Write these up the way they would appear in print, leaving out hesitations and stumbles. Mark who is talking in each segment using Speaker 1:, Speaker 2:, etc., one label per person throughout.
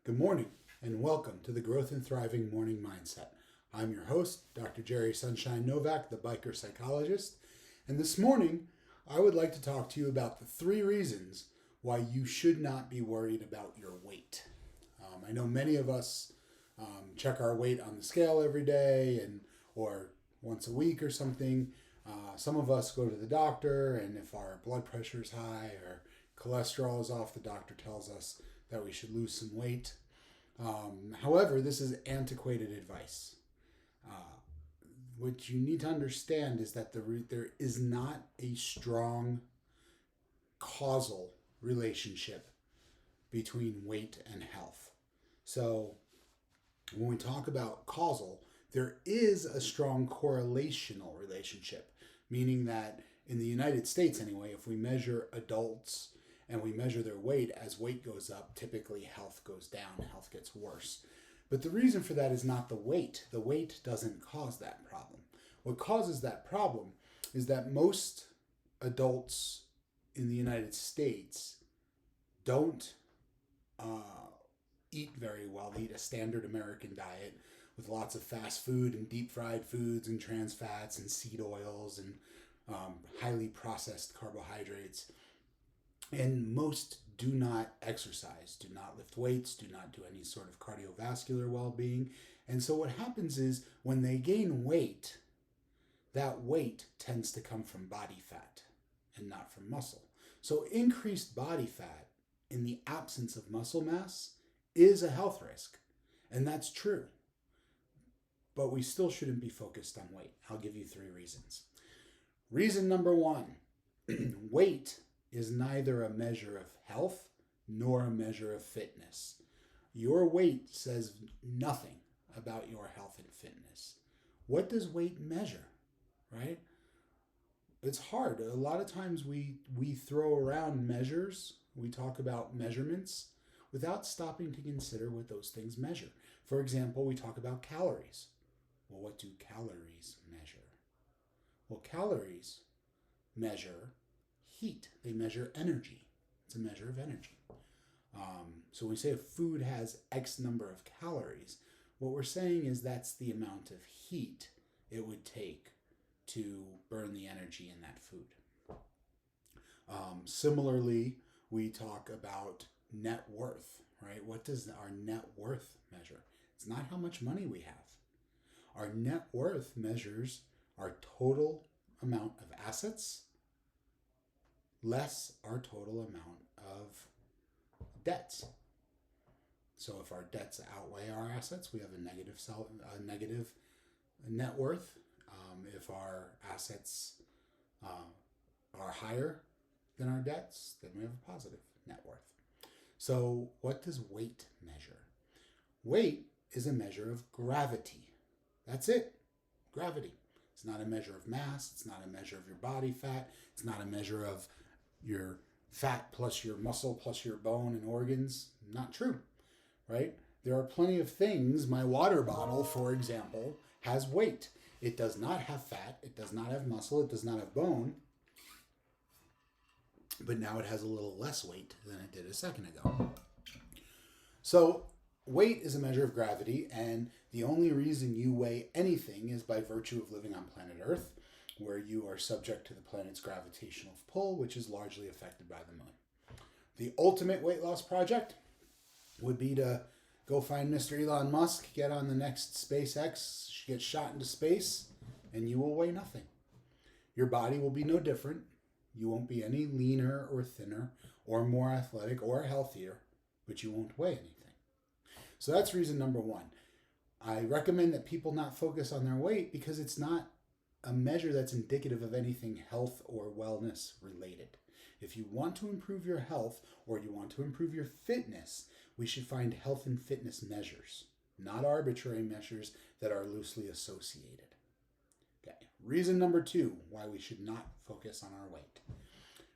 Speaker 1: Good morning and welcome to the Growth and Thriving Morning Mindset. I'm your host, Dr. Jerry Sunshine Novak, the biker psychologist. And this morning, I would like to talk to you about the 3 reasons why you should not be worried about your weight. I know many of us check our weight on the scale every day or once a week or something. Some of us go to the doctor, and if our blood pressure is high or cholesterol is off, the doctor tells us that we should lose some weight. However, this is antiquated advice. What you need to understand is that there is not a strong causal relationship between weight and health. So when we talk about causal, there is a strong correlational relationship, meaning that in the United States anyway, if we measure adults and we measure their weight, as weight goes up, typically health goes down, health gets worse. But the reason for that is not the weight. The weight doesn't cause that problem. What causes that problem is that most adults in the United States don't eat very well. They eat a standard American diet with lots of fast food and deep fried foods and trans fats and seed oils and highly processed carbohydrates. And most do not exercise, do not lift weights, do not do any sort of cardiovascular well-being. And so what happens is when they gain weight, that weight tends to come from body fat and not from muscle. So increased body fat in the absence of muscle mass is a health risk. And that's true. But we still shouldn't be focused on weight. I'll give you 3 reasons. Reason number 1, weight is neither a measure of health nor a measure of fitness. Your weight says nothing about your health and fitness. What does weight measure, right? It's hard. A lot of times we throw around measures, we talk about measurements without stopping to consider what those things measure. For example, we talk about calories. Well, what do calories measure? Well, calories measure heat. They measure energy. It's a measure of energy. So when we say a food has X number of calories, what we're saying is that's the amount of heat it would take to burn the energy in that food. Similarly, we talk about net worth, right? What does our net worth measure? It's not how much money we have. Our net worth measures our total amount of assets less our total amount of debts. So if our debts outweigh our assets, we have a negative net worth. If our assets are higher than our debts, then we have a positive net worth. So what does weight measure? Weight is a measure of gravity. That's it. Gravity. It's not a measure of mass. It's not a measure of your body fat. It's not a measure of your fat plus your muscle plus your bone and organs. Not true, right? There are plenty of things. My water bottle, for example, has weight. It does not have fat. It does not have muscle. It does not have bone. But now it has a little less weight than it did a second ago. So weight is a measure of gravity, and the only reason you weigh anything is by virtue of living on planet Earth, where you are subject to the planet's gravitational pull, which is largely affected by the moon. The ultimate weight loss project would be to go find Mr. Elon Musk, get on the next SpaceX, get shot into space, and you will weigh nothing. Your body will be no different. You won't be any leaner or thinner or more athletic or healthier, but you won't weigh anything. So that's reason number 1. I recommend that people not focus on their weight because it's not a measure that's indicative of anything health or wellness related. If you want to improve your health or you want to improve your fitness, we should find health and fitness measures, not arbitrary measures that are loosely associated. Okay. Reason number 2 why we should not focus on our weight.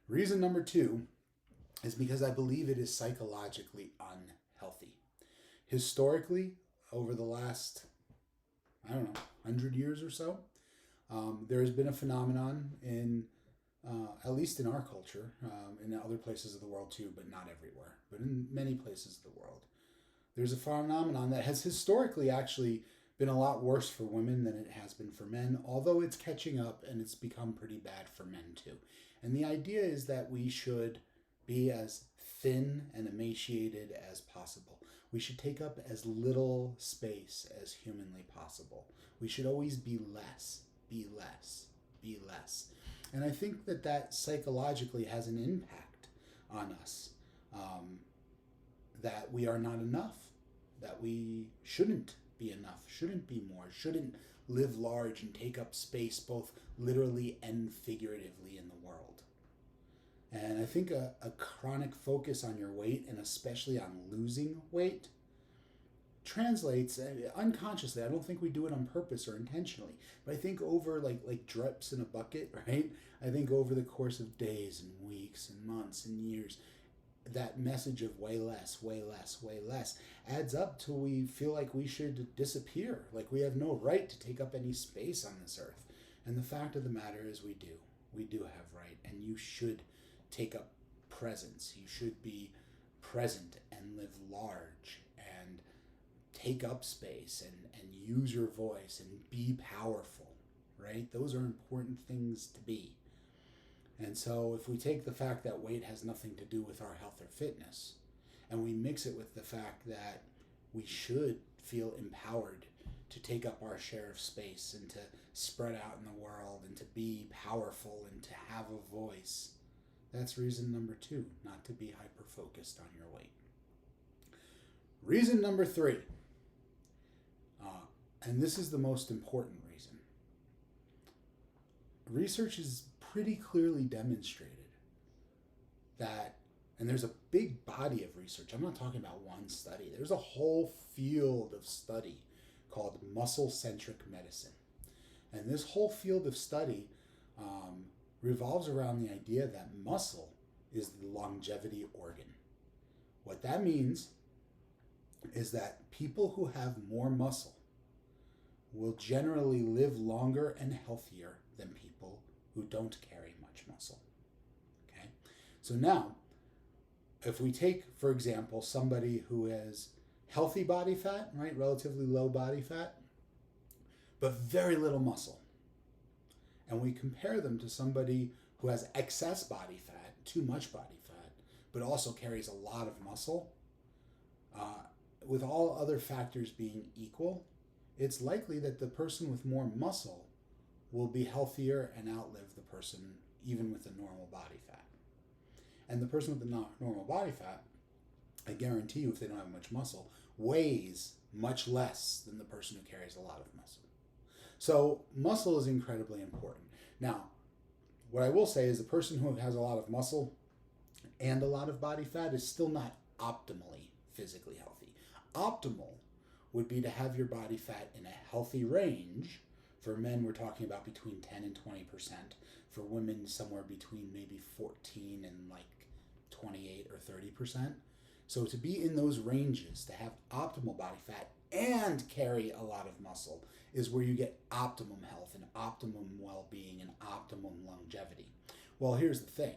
Speaker 1: Reason number 2 is because I believe it is psychologically unhealthy. Historically, over the last, 100 years or so, there has been a phenomenon in, at least in our culture, in other places of the world too, but not everywhere, but in many places of the world, there's a phenomenon that has historically actually been a lot worse for women than it has been for men, although it's catching up and it's become pretty bad for men too. And the idea is that we should be as thin and emaciated as possible. We should take up as little space as humanly possible. We should always be less, be less, be less. And I think that that psychologically has an impact on us, that we are not enough, that we shouldn't be enough, shouldn't be more, shouldn't live large and take up space both literally and figuratively in the world. And I think a chronic focus on your weight, and especially on losing weight, translates unconsciously. I don't think we do it on purpose or intentionally, but I think over like drips in a bucket, right? I think over the course of days and weeks and months and years, that message of way less, way less, way less adds up till we feel like we should disappear, like we have no right to take up any space on this earth. And the fact of the matter is we do. We do have right, and you should take up presence. You should be present and live large and take up space and use your voice and be powerful, right? Those are important things to be. And so if we take the fact that weight has nothing to do with our health or fitness, and we mix it with the fact that we should feel empowered to take up our share of space and to spread out in the world and to be powerful and to have a voice, that's reason number 2, not to be hyper-focused on your weight. Reason number 3, and this is the most important reason. Research has pretty clearly demonstrated that, and there's a big body of research. I'm not talking about one study. There's a whole field of study called muscle-centric medicine. And this whole field of study revolves around the idea that muscle is the longevity organ. What that means is that people who have more muscle will generally live longer and healthier than people who don't carry much muscle. Okay? So now, if we take, for example, somebody who has healthy body fat, right, relatively low body fat, but very little muscle, and we compare them to somebody who has excess body fat, too much body fat, but also carries a lot of muscle, with all other factors being equal, it's likely that the person with more muscle will be healthier and outlive the person even with the normal body fat. And the person with the normal body fat, I guarantee you, if they don't have much muscle, weighs much less than the person who carries a lot of muscle. So muscle is incredibly important. Now, what I will say is the person who has a lot of muscle and a lot of body fat is still not optimally physically healthy. Optimal would be to have your body fat in a healthy range. For men, we're talking about between 10 and 20%. For women, somewhere between maybe 14 and like 28 or 30%. So to be in those ranges, to have optimal body fat and carry a lot of muscle, is where you get optimum health and optimum well-being and optimum longevity. Well, here's the thing.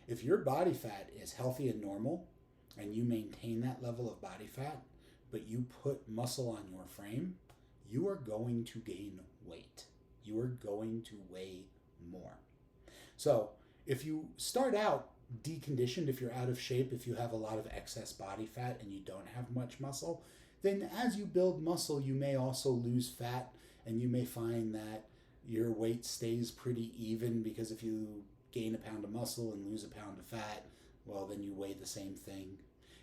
Speaker 1: If your body fat is healthy and normal, and you maintain that level of body fat, but you put muscle on your frame, you are going to gain weight. You are going to weigh more. So if you start out deconditioned, if you're out of shape, if you have a lot of excess body fat and you don't have much muscle, then as you build muscle, you may also lose fat, and you may find that your weight stays pretty even, because if you gain a pound of muscle and lose a pound of fat, well, then you weigh the same thing.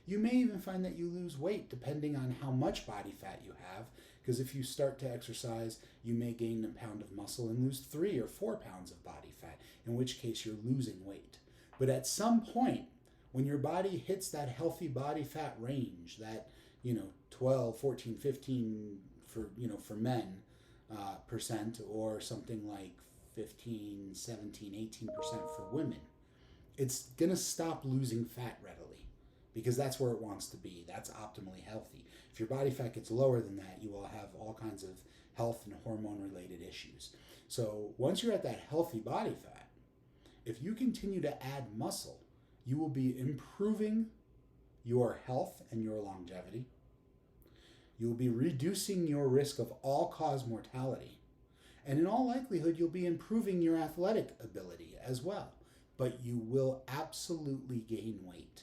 Speaker 1: You may even find that you lose weight depending on how much body fat you have, because if you start to exercise, you may gain a pound of muscle and lose 3 or 4 pounds of body fat, in which case you're losing weight. But at some point, when your body hits that healthy body fat range, that 12, 14, 15 for men percent, or something like 15, 17, 18% for women, it's going to stop losing fat readily, because that's where it wants to be. That's optimally healthy. If your body fat gets lower than that, you will have all kinds of health and hormone related issues. So once you're at that healthy body fat, if you continue to add muscle, you will be improving your health and your longevity. You will be reducing your risk of all-cause mortality. And in all likelihood, you'll be improving your athletic ability as well. But you will absolutely gain weight,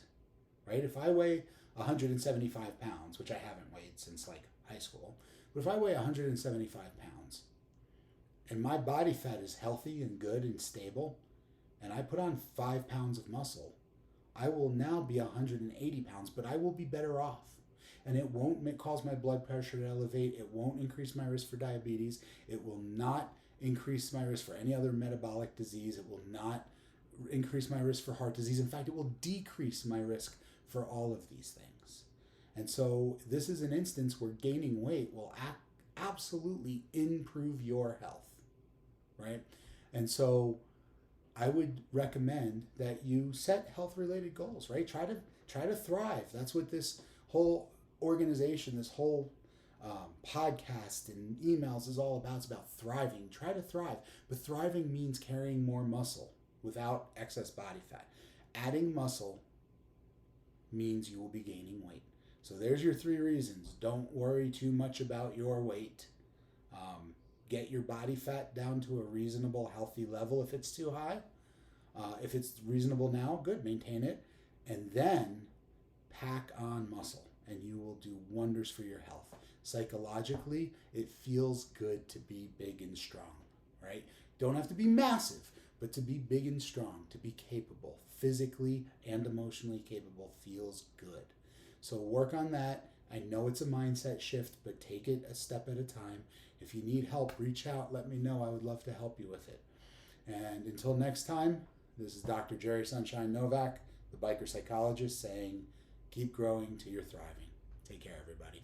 Speaker 1: right? If I weigh 175 pounds, which I haven't weighed since like high school, but if I weigh 175 pounds and my body fat is healthy and good and stable, and I put on 5 pounds of muscle, I will now be 180 pounds, but I will be better off. And it won't cause my blood pressure to elevate. It won't increase my risk for diabetes. It will not increase my risk for any other metabolic disease. It will not increase my risk for heart disease. In fact, it will decrease my risk for all of these things. And so this is an instance where gaining weight will absolutely improve your health, right? And so I would recommend that you set health-related goals, right? Try to thrive. That's what this whole organization, this whole podcast and emails is all about. It's about thriving. Try to thrive. But thriving means carrying more muscle without excess body fat. Adding muscle means you will be gaining weight. So there's your 3 reasons. Don't worry too much about your weight. Get your body fat down to a reasonable, healthy level if it's too high. If it's reasonable now, good, maintain it. And then pack on muscle, and you will do wonders for your health. Psychologically, it feels good to be big and strong, right? Don't have to be massive, but to be big and strong, to be capable, physically and emotionally capable feels good. So work on that. I know it's a mindset shift, but take it a step at a time. If you need help, reach out, let me know. I would love to help you with it. And until next time, this is Dr. Jerry Sunshine Novak, the biker psychologist, saying, keep growing till you're thriving. Take care, everybody.